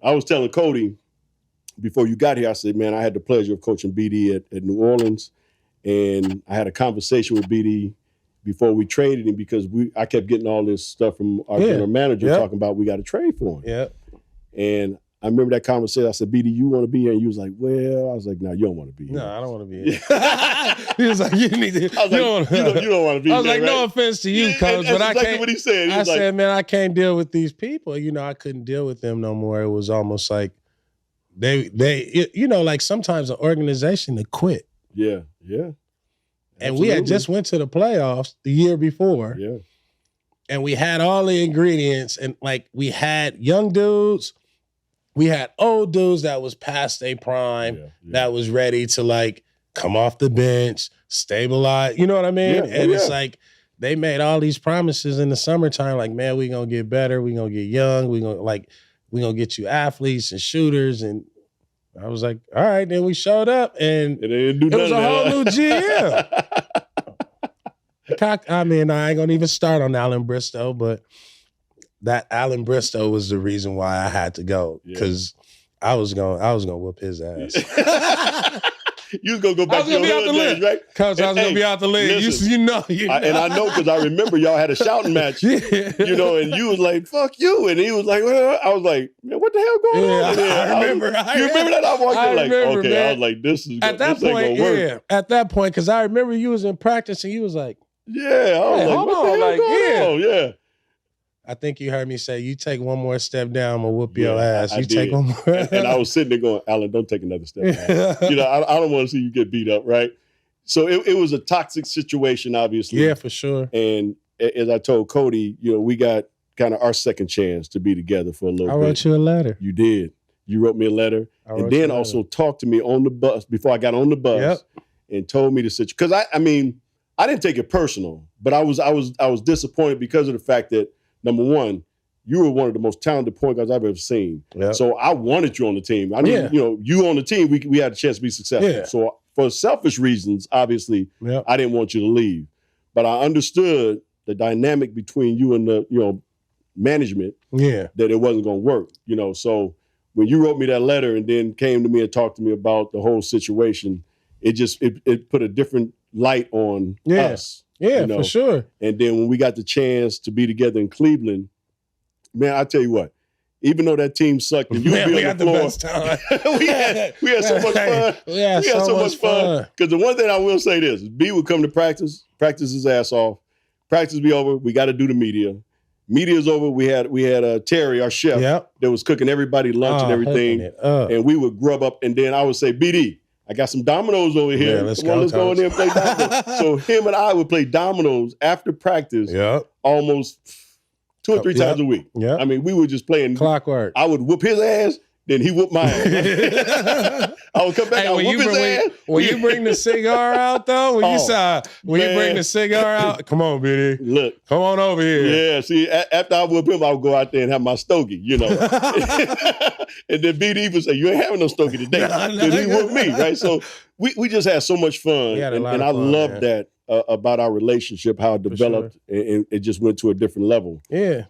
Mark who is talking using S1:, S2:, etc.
S1: I was telling Cody before you got here, I said, man, I had the pleasure of coaching BD at New Orleans, and I had a conversation with BD before we traded him because I kept getting all this stuff from our general manager talking about we got to trade for him.
S2: Yeah.
S1: And I remember that conversation. I said, BD, you want to be here? And you was like, well, I was like, no, you don't want to be here.
S2: No, I don't want to be here. He was like, you need to.
S1: I was like, you don't want to be here.
S2: I was like,
S1: right?
S2: no offense to you, coach, but I can't.
S1: What he said.
S2: I said, man, I can't deal with these people. I couldn't deal with them no more. It was almost like they like sometimes an organization to quit.
S1: Yeah, yeah.
S2: And we had just went to the playoffs the year before.
S1: Yeah.
S2: And we had all the ingredients, and like we had young dudes, we had old dudes that was past their prime, that was ready to like come off the bench, stabilize. You know what I mean?
S1: Yeah.
S2: And it's like they made all these promises in the summertime, like, man, we gonna get better, we gonna get young, we gonna get you athletes and shooters. And I was like, all right, then we showed up, and it was a whole new GM. I mean, I ain't gonna even start on Allan Bristow, but that Allan Bristow was the reason why I had to go, because I was gonna whoop his ass.
S1: You was gonna go back to your hood days, right?
S2: Coach, I was gonna be out the league.
S1: Listen, and I know because I remember y'all had a shouting match, and you was like, "Fuck you," and he was like, well, I was like, "Man, what the hell going on?"
S2: I remember.
S1: You remember that? I walked in like, okay,
S2: man.
S1: I was like, "This is
S2: at that point, yeah." At that point, because I remember you was in practice and you was like,
S1: "Yeah," I was like, "What the hell going on?" Yeah.
S2: I think you heard me say, you take one more step down, I'm going to whoop your ass. You take one more.
S1: And I was sitting there going, Allan, don't take another step down. I don't want to see you get beat up, right? So it was a toxic situation, obviously.
S2: Yeah, for sure.
S1: And as I told Cody, we got kind of our second chance to be together for a little bit.
S2: I wrote you a letter.
S1: You did. You wrote me a letter. And then also talked to me on the bus, before I got on the bus, and told me the situation. Because I mean, I didn't take it personal, but I was disappointed because of the fact that, number one, you were one of the most talented point guards I've ever seen. Yep. So I wanted you on the team. I mean, you on the team, we had a chance to be successful. Yeah. So for selfish reasons, obviously, I didn't want you to leave. But I understood the dynamic between you and the management. Yeah. That it wasn't going to work. So when you wrote me that letter and then came to me and talked to me about the whole situation, it put a different light on us.
S2: Yeah, for sure.
S1: And then when we got the chance to be together in Cleveland, man, I tell you what, even though that team sucked and you would be on the floor,
S2: best time.
S1: we had so much fun. We had so much fun. Because the one thing I will say this, B would come to practice his ass off. Practice be over, we got to do the media. Media's over, we had Terry, our chef, that was cooking everybody lunch and everything. And we would grub up, and then I would say, BD, I got some dominoes over here.
S2: Yeah, let's
S1: go in there and play dominoes. So him and I would play dominoes after practice almost 2 or 3 times a week. Yeah. I mean, we were just playing
S2: clockwork.
S1: I would whoop his ass, then he whooped my ass. I would come back, I would whoop his ass.
S2: When you bring the cigar out, though, you bring the cigar out, come on, BD.
S1: Look.
S2: Come on over here.
S1: Yeah, see, after I whoop him, I would go out there and have my stogie, And then BD would say, you ain't having no stogie today. Because he whooped me, right? So we just had so much fun. And I love that about our relationship, how it developed, and it just went to a different level.
S2: Yeah.